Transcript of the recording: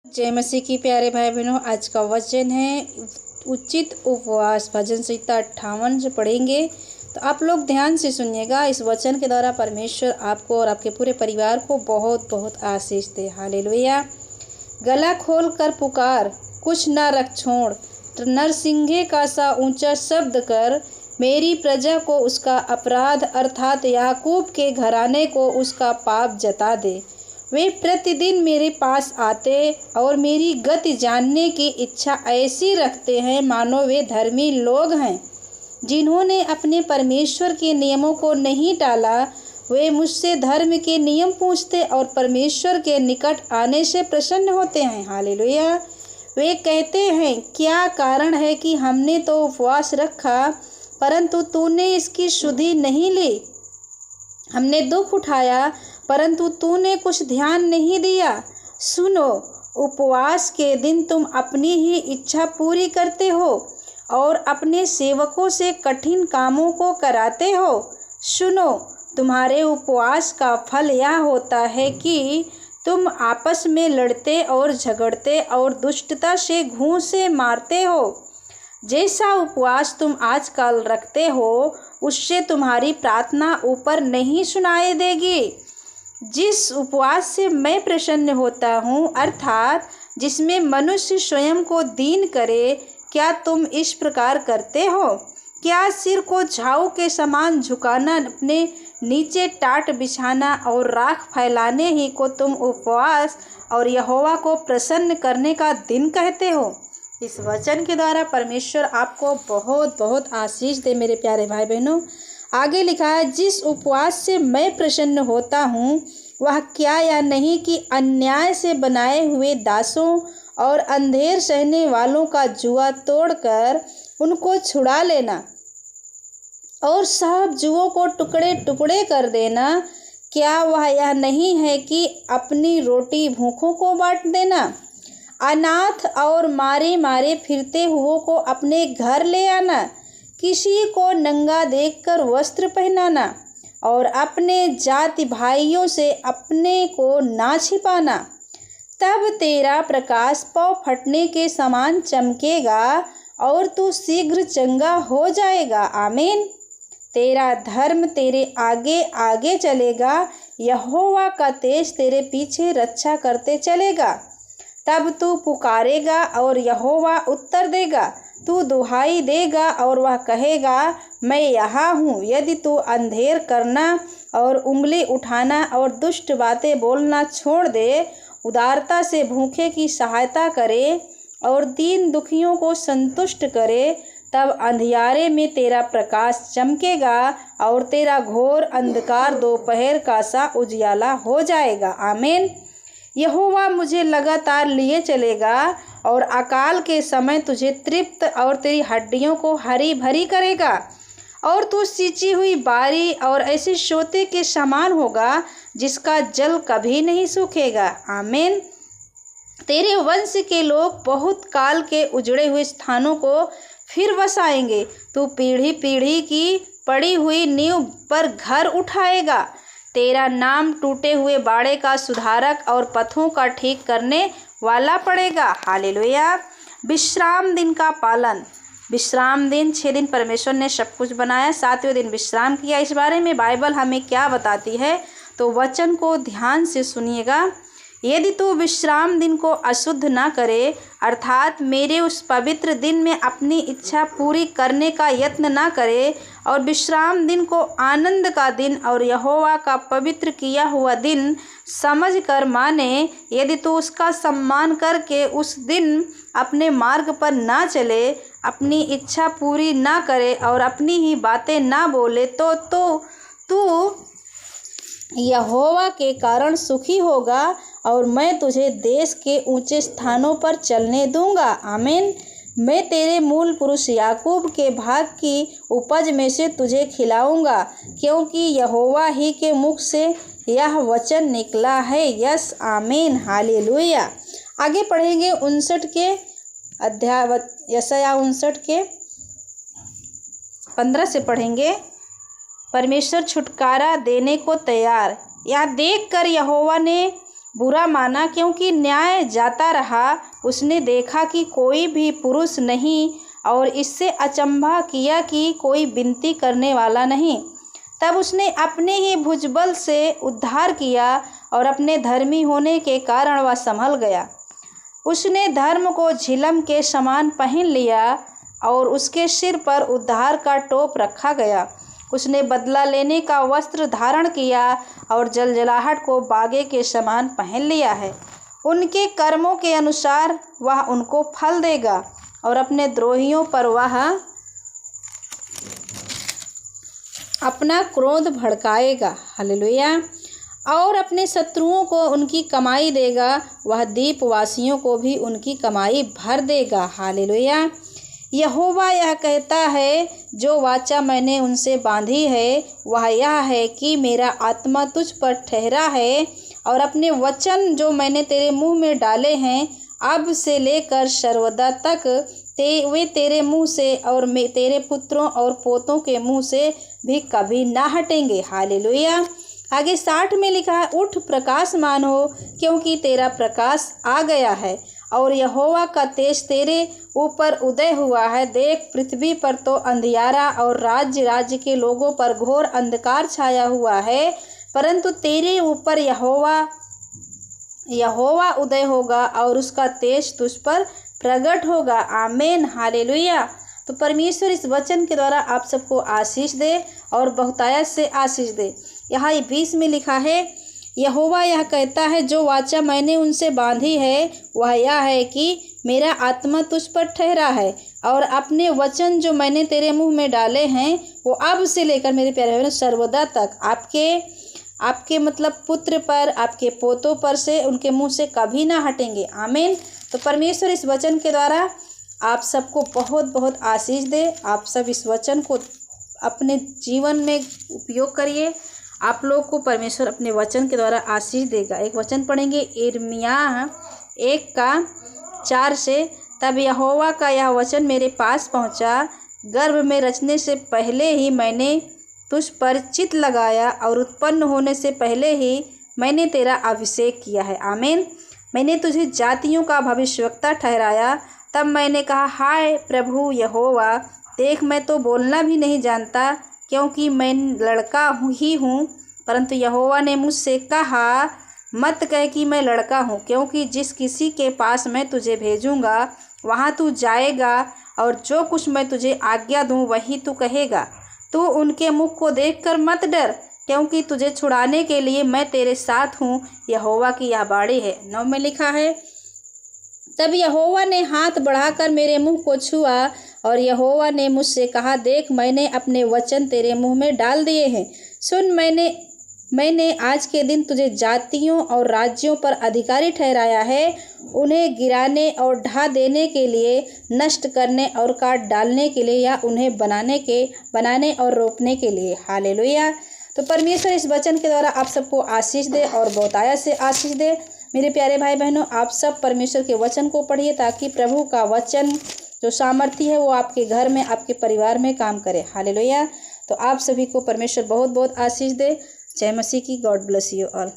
जय मसीह की प्यारे भाई बहनों, आज का वचन है उचित उपवास। भजन संहिता 58 से पढ़ेंगे, तो आप लोग ध्यान से सुनिएगा। इस वचन के द्वारा परमेश्वर आपको और आपके पूरे परिवार को बहुत बहुत आशीष दे। हालेलुया। गला खोल कर पुकार, कुछ न रख छोड़, नरसिंहे का सा ऊंचा शब्द कर। मेरी प्रजा को उसका अपराध अर्थात याकूब के घराने को उसका पाप जता दे। वे प्रतिदिन मेरे पास आते और मेरी गति जानने की इच्छा ऐसी रखते हैं मानो वे धर्मी लोग हैं, जिन्होंने अपने परमेश्वर के नियमों को नहीं टाला। वे मुझसे धर्म के नियम पूछते और परमेश्वर के निकट आने से प्रसन्न होते हैं। हालेलुया। वे कहते हैं, क्या कारण है कि हमने तो उपवास रखा परंतु तूने इसकी सुधि नहीं ली। हमने दुख उठाया परंतु तूने कुछ ध्यान नहीं दिया। सुनो, उपवास के दिन तुम अपनी ही इच्छा पूरी करते हो और अपने सेवकों से कठिन कामों को कराते हो। सुनो, तुम्हारे उपवास का फल यह होता है कि तुम आपस में लड़ते और झगड़ते और दुष्टता से घूंसे मारते हो। जैसा उपवास तुम आजकल रखते हो उससे तुम्हारी प्रार्थना ऊपर नहीं सुनाई देगी। जिस उपवास से मैं प्रसन्न होता हूँ, अर्थात जिसमें मनुष्य स्वयं को दीन करे, क्या तुम इस प्रकार करते हो? क्या सिर को झाऊ के समान झुकाना, अपने नीचे टाट बिछाना और राख फैलाने ही को तुम उपवास और यहोवा को प्रसन्न करने का दिन कहते हो? इस वचन के द्वारा परमेश्वर आपको बहुत बहुत आशीष दे मेरे प्यारे भाई बहनों। आगे लिखा है, जिस उपवास से मैं प्रसन्न होता हूँ वह क्या या नहीं कि अन्याय से बनाए हुए दासों और अंधेर सहने वालों का जुआ तोड़कर उनको छुड़ा लेना और सब जुओं को टुकड़े टुकड़े कर देना। क्या वह यह नहीं है कि अपनी रोटी भूखों को बांट देना, अनाथ और मारे मारे फिरते हुओं को अपने घर ले आना, किसी को नंगा देखकर वस्त्र पहनाना और अपने जाति भाइयों से अपने को ना छिपाना। तब तेरा प्रकाश पौ फटने के समान चमकेगा और तू शीघ्र चंगा हो जाएगा। आमीन। तेरा धर्म तेरे आगे आगे चलेगा, यहोवा का तेज तेरे पीछे रक्षा करते चलेगा। तब तू पुकारेगा और यहोवा उत्तर देगा, तू दुहाई देगा और वह कहेगा, मैं यहाँ हूँ। यदि तू अंधेर करना और उंगली उठाना और दुष्ट बातें बोलना छोड़ दे, उदारता से भूखे की सहायता करे और दीन दुखियों को संतुष्ट करे, तब अंधियारे में तेरा प्रकाश चमकेगा और तेरा घोर अंधकार दोपहर का सा उजियाला हो जाएगा। आमीन। यहोवा मुझे लगातार लिए चलेगा और अकाल के समय तुझे तृप्त और तेरी हड्डियों को हरी भरी करेगा और तू सींची हुई बारी और ऐसे सोते के समान होगा जिसका जल कभी नहीं सूखेगा। आमीन। तेरे वंश के लोग बहुत काल के उजड़े हुए स्थानों को फिर बसाएंगे। तू पीढ़ी पीढ़ी की पड़ी हुई नींव पर घर उठाएगा। तेरा नाम टूटे हुए बाड़े का सुधारक और पथों का ठीक करने वाला पड़ेगा। हालेलुया। विश्राम दिन का पालन। विश्राम दिन 6 दिन परमेश्वर ने सब कुछ बनाया, 7वें दिन विश्राम किया। इस बारे में बाइबल हमें क्या बताती है, तो वचन को ध्यान से सुनिएगा। यदि तू विश्राम दिन को अशुद्ध ना करे, अर्थात मेरे उस पवित्र दिन में अपनी इच्छा पूरी करने का यत्न ना करे और विश्राम दिन को आनंद का दिन और यहोवा का पवित्र किया हुआ दिन समझ कर माने, यदि तू उसका सम्मान करके उस दिन अपने मार्ग पर ना चले, अपनी इच्छा पूरी ना करे और अपनी ही बातें ना बोले, तो तू यहोवा के कारण सुखी होगा और मैं तुझे देश के ऊंचे स्थानों पर चलने दूंगा। आमीन। मैं तेरे मूल पुरुष याकूब के भाग की उपज में से तुझे खिलाऊंगा, क्योंकि यहोवा ही के मुख से यह वचन निकला है। यस, आमीन। हालेलुया। आगे पढ़ेंगे 59 के अध्याय, यशायाह 59 के 15 से पढ़ेंगे। परमेश्वर छुटकारा देने को तैयार। यह देख कर यहोवा ने बुरा माना, क्योंकि न्याय जाता रहा। उसने देखा कि कोई भी पुरुष नहीं और इससे अचंभा किया कि कोई विनती करने वाला नहीं। तब उसने अपने ही भुजबल से उद्धार किया और अपने धर्मी होने के कारण वह संभल गया। उसने धर्म को झिलम के समान पहन लिया और उसके सिर पर उद्धार का टोप रखा गया। उसने बदला लेने का वस्त्र धारण किया और जलजलाहट को बागे के समान पहन लिया है। उनके कर्मों के अनुसार वह उनको फल देगा और अपने द्रोहियों पर वह अपना क्रोध भड़काएगा। हालेलुया। और अपने शत्रुओं को उनकी कमाई देगा, वह द्वीपवासियों को भी उनकी कमाई भर देगा। हालेलुया। यहोवा यह कहता है, जो वाचा मैंने उनसे बांधी है वह यह है कि मेरा आत्मा तुझ पर ठहरा है और अपने वचन जो मैंने तेरे मुंह में डाले हैं अब से लेकर सर्वदा तक वे तेरे मुंह से और तेरे पुत्रों और पोतों के मुंह से भी कभी ना हटेंगे। हालेलुया। आगे 60 में लिखा है, उठ प्रकाशमान हो, क्योंकि तेरा प्रकाश आ गया है और यहोवा का तेज तेरे ऊपर उदय हुआ है। देख, पृथ्वी पर तो अंधियारा और राज्य राज्य के लोगों पर घोर अंधकार छाया हुआ है, परंतु तेरे ऊपर यहोवा उदय होगा और उसका तेज तुझ पर प्रकट होगा। आमीन। हालेलुया। तो परमेश्वर इस वचन के द्वारा आप सबको आशीष दे और बहुतायत से आशीष दे। यहाँ 20 में लिखा है, यहोवा यह कहता है, जो वाचा मैंने उनसे बांधी है वह यह है कि मेरा आत्मा तुझ पर ठहरा है और अपने वचन जो मैंने तेरे मुंह में डाले हैं वो अब से लेकर मेरे प्यारे बहनों सर्वदा तक आपके मतलब पुत्र पर, आपके पोतों पर से, उनके मुंह से कभी ना हटेंगे। आमीन। तो परमेश्वर इस वचन के द्वारा आप सबको बहुत बहुत आशीष दे। आप सब इस वचन को अपने जीवन में उपयोग करिए। आप लोग को परमेश्वर अपने वचन के द्वारा आशीष देगा। एक वचन पढ़ेंगे यिर्मयाह 1:4 से। तब यहोवा का यह वचन मेरे पास पहुंचा, गर्भ में रचने से पहले ही मैंने तुझ पर चित्त लगाया और उत्पन्न होने से पहले ही मैंने तेरा अभिषेक किया है। आमीन। मैंने तुझे जातियों का भविष्यवक्ता ठहराया। तब मैंने कहा, हाय प्रभु यहोवा, देख मैं तो बोलना भी नहीं जानता, क्योंकि मैं लड़का ही हूँ। परंतु यहोवा ने मुझसे कहा, मत कह कि मैं लड़का हूँ, क्योंकि जिस किसी के पास मैं तुझे भेजूँगा वहाँ तू जाएगा और जो कुछ मैं तुझे आज्ञा दूँ वही तू कहेगा। तू उनके मुख को देखकर मत डर, क्योंकि तुझे छुड़ाने के लिए मैं तेरे साथ हूँ। यहोवा की यह बाणी है। 9 में लिखा है, तब यहोवा ने हाथ बढ़ाकर मेरे मुंह को छुआ और यहोवा ने मुझसे कहा, देख मैंने अपने वचन तेरे मुंह में डाल दिए हैं। सुन, मैंने आज के दिन तुझे जातियों और राज्यों पर अधिकारी ठहराया है, उन्हें गिराने और ढा देने के लिए, नष्ट करने और काट डालने के लिए, या उन्हें बनाने और रोपने के लिए। हालेलुया। तो परमेश्वर इस वचन के द्वारा आप सबको आशीष दे और बहुतायत से आशीष दे। मेरे प्यारे भाई बहनों, आप सब परमेश्वर के वचन को पढ़िए ताकि प्रभु का वचन जो सामर्थ्य है वो आपके घर में, आपके परिवार में काम करे। हालेलुया। तो आप सभी को परमेश्वर बहुत बहुत आशीष दे। जय मसीह की। God bless you all.